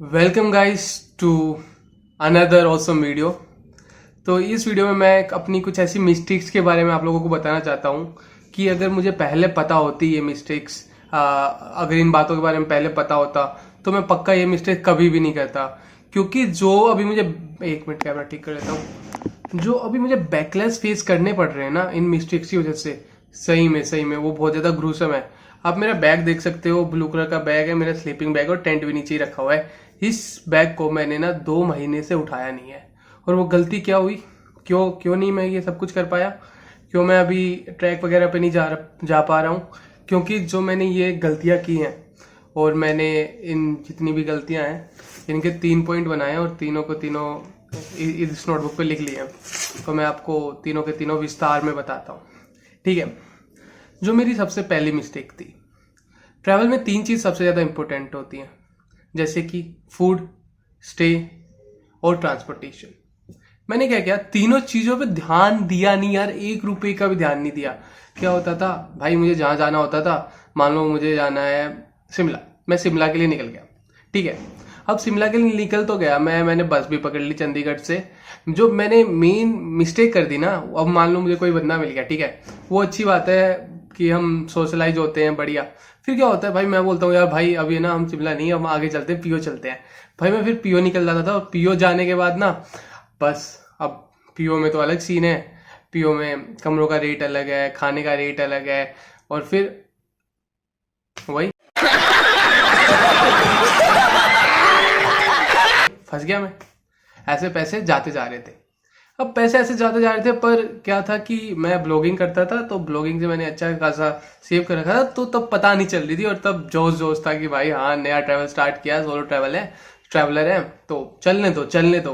Welcome guys to another awesome video. तो इस video में मैं अपनी कुछ ऐसी मिस्टेक्स के बारे में आप लोगों को बताना चाहता हूँ कि अगर मुझे पहले पता होती ये मिस्टेक्स, अगर इन बातों के बारे में पहले पता होता तो मैं पक्का ये मिस्टेक कभी भी नहीं करता। क्योंकि जो अभी मुझे, एक मिनट कैमरा ठीक कर लेता हूँ, जो अभी मुझे बैकलैश फेस करने पड़ रहे हैं ना इन मिस्टेक्स की वजह से, सही में वो बहुत ज्यादा ग्रूसम है। आप मेरा बैग देख सकते हो, ब्लू कलर का बैग है, मेरा स्लीपिंग बैग, और टेंट भी नीचे ही रखा हुआ है। इस बैग को मैंने ना 2 महीने से उठाया नहीं है। और वो गलती क्या हुई, क्यों क्यों नहीं मैं ये सब कुछ कर पाया, क्यों मैं अभी ट्रैक वगैरह पे नहीं जा पा रहा हूँ? क्योंकि जो मैंने ये गलतियाँ की हैं, और मैंने इन जितनी भी गलतियाँ हैं इनके 3 पॉइंट बनाए हैं, और तीनों को तीनों इस नोटबुक पे लिख लिए हैं। तो मैं आपको तीनों के तीनों विस्तार में बताता हूँ, ठीक है। जो मेरी सबसे पहली मिस्टेक थी, ट्रैवल में 3 चीज़ सबसे ज़्यादा इंपॉर्टेंट होती हैं, जैसे कि फूड, स्टे और ट्रांसपोर्टेशन। मैंने क्या किया, तीनों चीज़ों पे ध्यान दिया नहीं यार, 1 रुपए का भी ध्यान नहीं दिया। क्या होता था भाई, मुझे जहाँ जाना होता था, मान लो मुझे जाना है शिमला, मैं शिमला के लिए निकल गया, ठीक है। अब शिमला के लिए निकल तो गया मैंने बस भी पकड़ ली चंडीगढ़ से। जो मैंने मेन मिस्टेक कर दी ना, अब मान लो मुझे कोई बंदा मिल गया, ठीक है, वो अच्छी बात है कि हम सोशलाइज होते हैं, बढ़िया। फिर क्या होता है भाई, मैं बोलता हूँ यार भाई अभी ना हम शिमला नहीं, हम आगे चलते हैं, पीओ चलते हैं। भाई मैं फिर पीओ निकल जाता था, और पीओ जाने के बाद ना बस, अब पीओ में तो अलग सीन है। पीओ में कमरों का रेट अलग है, खाने का रेट अलग है, और फिर वही फंस गया मैं। ऐसे पैसे जाते जा रहे थे। अब पैसे ऐसे जाते जा रहे थे, पर क्या था कि मैं ब्लॉगिंग करता था, तो ब्लॉगिंग से मैंने अच्छा खासा सेव कर रखा था, तो तब पता नहीं चल रही थी, और तब जोश जोश था कि भाई हाँ नया ट्रैवल स्टार्ट किया, सोलो ट्रैवलर है तो चलने दो।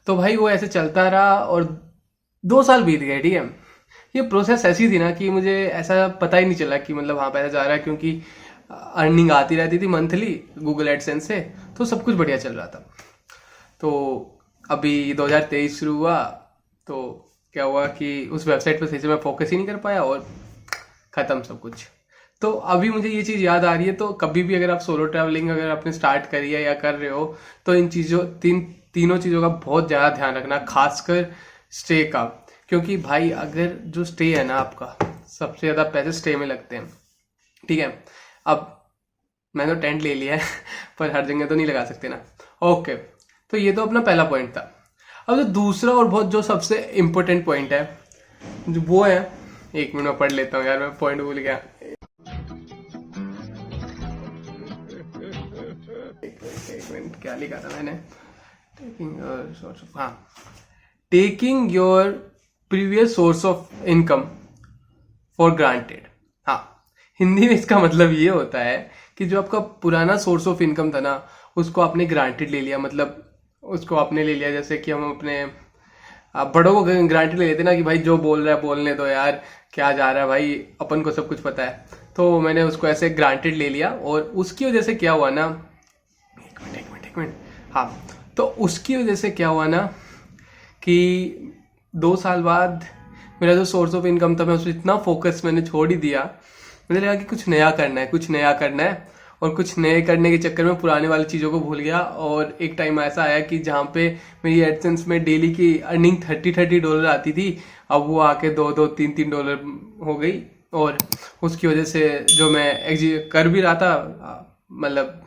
तो भाई वो ऐसे चलता रहा, और 2 साल बीत गए, ठीक है। ये प्रोसेस ऐसी थी ना कि मुझे ऐसा पता ही नहीं चला कि मतलब हाँ पैसा जा रहा है, क्योंकि अर्निंग आती रहती थी मंथली गूगल एडसेंस से, तो सब कुछ बढ़िया चल रहा था। तो अभी 2023 शुरू हुआ, तो क्या हुआ कि उस वेबसाइट पर सही से मैं फोकस ही नहीं कर पाया, और ख़त्म सब कुछ। तो अभी मुझे ये चीज़ याद आ रही है, तो कभी भी अगर आप सोलो ट्रैवलिंग अगर आपने स्टार्ट करी है या कर रहे हो, तो इन चीज़ों तीनों चीज़ों का बहुत ज़्यादा ध्यान रखना, खासकर स्टे का। क्योंकि भाई अगर जो स्टे है ना आपका, सबसे ज़्यादा पैसे स्टे में लगते हैं, ठीक है। अब मैंने तो टेंट ले लिया है पर हर जगह तो नहीं लगा सकते ना। ओके, तो ये तो अपना पहला पॉइंट था। अब जो दूसरा और बहुत जो सबसे इम्पोर्टेंट पॉइंट है, जो वो है, 1 मिनट में पढ़ लेता हूँ यार, मैं पॉइंट भूल गया। एक मिनट, क्या लिखा था मैंने? Taking your previous source of income for granted. हाँ, हिंदी में इसका मतलब ये होता है कि जो आपका पुराना सोर्स ऑफ इनकम था ना, उसको आपने ग्रांटेड ले लिया। मतलब उसको आपने ले लिया, जैसे कि हम अपने बड़ों को ग्रांटेड ले लेते ना कि भाई जो बोल रहा है बोलने दो यार, क्या जा रहा है भाई, अपन को सब कुछ पता है। तो मैंने उसको ऐसे ग्रांटेड ले लिया, और उसकी वजह से क्या हुआ ना, एक मिनट, हाँ, तो उसकी वजह से क्या हुआ ना कि 2 साल बाद मेरा जो सोर्स ऑफ इनकम था, मैं उस पर इतना फोकस मैंने छोड़ ही दिया। मुझे लगा कि कुछ नया करना है, और कुछ नए करने के चक्कर में पुराने वाली चीज़ों को भूल गया। और एक टाइम ऐसा आया कि जहाँ पे मेरी एडसेंस में डेली की अर्निंग $30 आती थी, अब वो आके $2-3 हो गई। और उसकी वजह से जो मैं कर भी रहा था, मतलब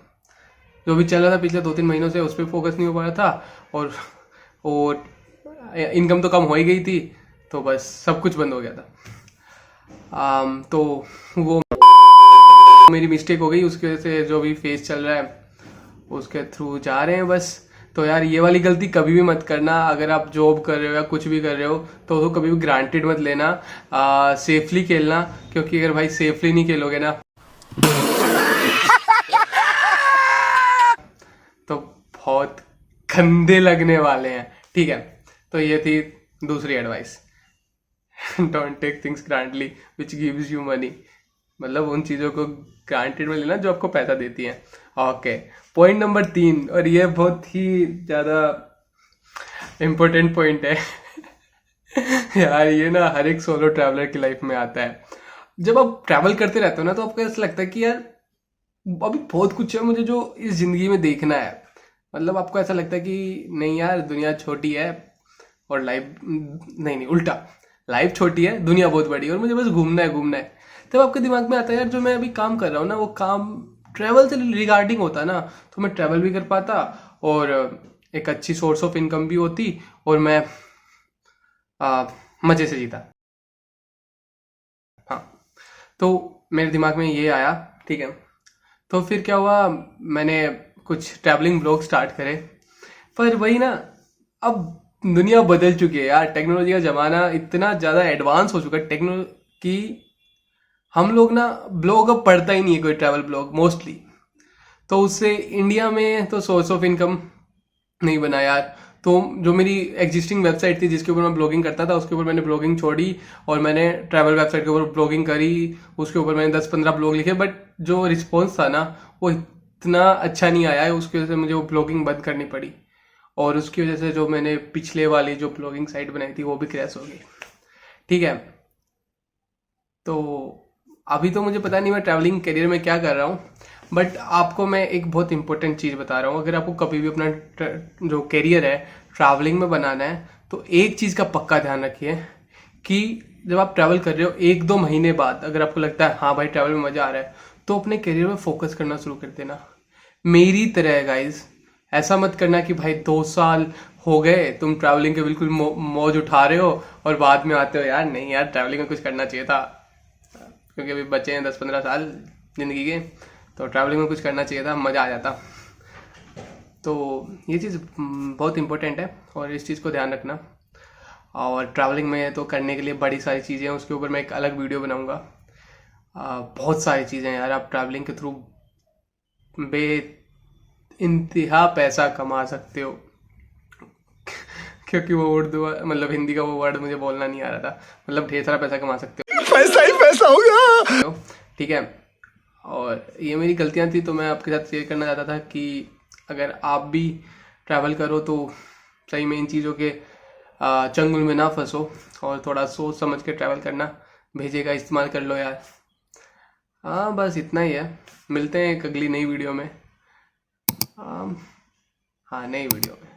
जो भी चल रहा था पिछले 2-3 महीनों से, उस पर फोकस नहीं हो पा रहा था, और इनकम तो कम हो ही गई थी, तो बस सब कुछ बंद हो गया था। तो वो मेरी मिस्टेक हो गई, उसकी वजह से जो भी फेस चल रहा है उसके थ्रू जा रहे हैं बस। तो यार ये वाली गलती कभी भी मत करना। अगर आप जॉब कर रहे हो या कुछ भी कर रहे हो, तो कभी भी ग्रांटेड मत लेना, सेफली खेलना। क्योंकि अगर भाई सेफली नहीं खेलोगे ना, तो बहुत गंदे लगने वाले हैं, ठीक है। तो ये थी दूसरी advice, don't take things granted which gives you money. मतलब उन चीज़ों को ग्रांटेड में लेना जो आपको पैसा देती हैं। ओके, पॉइंट नंबर 3, और ये बहुत ही ज़्यादा इम्पोर्टेंट पॉइंट है यार ये ना हर एक सोलो ट्रैवलर की लाइफ में आता है। जब आप ट्रैवल करते रहते हो ना, तो आपको ऐसा लगता है कि यार अभी बहुत कुछ है मुझे जो इस जिंदगी में देखना है, मतलब आपको ऐसा लगता है कि नहीं यार दुनिया छोटी है और लाइफ नहीं उल्टा, लाइफ छोटी है दुनिया बहुत बड़ी है और मुझे बस घूमना है घूमना है। तब आपके दिमाग में आता है यार जो मैं अभी काम कर रहा हूँ ना वो काम ट्रैवल से रिगार्डिंग होता ना, तो मैं ट्रैवल भी कर पाता और एक अच्छी सोर्स ऑफ इनकम भी होती और मैं मजे से जीता। हाँ, तो मेरे दिमाग में ये आया, ठीक है। तो फिर क्या हुआ, मैंने कुछ ट्रैवलिंग ब्लॉग स्टार्ट करे, पर वही ना, अब दुनिया बदल चुकी है यार, टेक्नोलॉजी का जमाना इतना ज़्यादा एडवांस हो चुका है टेक्नो की हम लोग ना ब्लॉग अब पढ़ता ही नहीं है कोई ट्रैवल ब्लॉग मोस्टली। तो उससे इंडिया में तो सोर्स ऑफ इनकम नहीं बना यार। तो जो मेरी एग्जिस्टिंग वेबसाइट थी जिसके ऊपर मैं ब्लॉगिंग करता था उसके ऊपर मैंने ब्लॉगिंग छोड़ी और मैंने ट्रैवल वेबसाइट के ऊपर ब्लॉगिंग करी। उसके ऊपर मैंने 10-15 ब्लॉग लिखे, बट जो रिस्पॉन्स था ना वो इतना अच्छा नहीं आया है, उसकी वजह से मुझे वो ब्लॉगिंग बंद करनी पड़ी। और उसकी वजह से जो मैंने पिछले वाली जो ब्लॉगिंग साइट बनाई थी वो भी क्रैश हो गई, ठीक है। तो अभी तो मुझे पता नहीं मैं ट्रैवलिंग करियर में क्या कर रहा हूँ, बट आपको मैं एक बहुत इंपॉर्टेंट चीज़ बता रहा हूँ। अगर आपको कभी भी अपना जो करियर है ट्रैवलिंग में बनाना है तो एक चीज़ का पक्का ध्यान रखिए कि जब आप ट्रैवल कर रहे हो 1-2 महीने बाद अगर आपको लगता है हाँ भाई ट्रैवल में मज़ा आ रहा है तो अपने करियर में फोकस करना शुरू कर देना। मेरी तरह गाइज, ऐसा मत करना कि भाई 2 साल हो गए तुम ट्रैवलिंग के बिल्कुल मौज उठा रहे हो और बाद में आते हो यार नहीं यार ट्रैवलिंग में कुछ करना चाहिए था, क्योंकि अभी बचे हैं 10-15 साल जिंदगी के, तो ट्रैवलिंग में कुछ करना चाहिए था, मज़ा आ जाता। तो ये चीज़ बहुत इंपॉर्टेंट है और इस चीज़ को ध्यान रखना। और ट्रैवलिंग में तो करने के लिए बड़ी सारी चीज़ें हैं, उसके ऊपर मैं एक अलग वीडियो बनाऊंगा। बहुत सारी चीज़ें यार, आप ट्रैवलिंग के थ्रू बे इंतहा पैसा कमा सकते हो। क्योंकि वो उर्दू मतलब हिंदी का वो वर्ड मुझे बोलना नहीं आ रहा था, मतलब ढेर सारा पैसा कमा सकते हो, पैसा ही पैसा होगा, ठीक है। और ये मेरी गलतियां थी तो मैं आपके साथ शेयर करना चाहता था कि अगर आप भी ट्रैवल करो तो सही में इन चीज़ों के चंगुल में ना फंसो और थोड़ा सोच समझ के ट्रैवल करना, भेजे का इस्तेमाल कर लो यार। हाँ बस इतना ही है, मिलते हैं एक अगली नई वीडियो में। हाँ नई वीडियो में।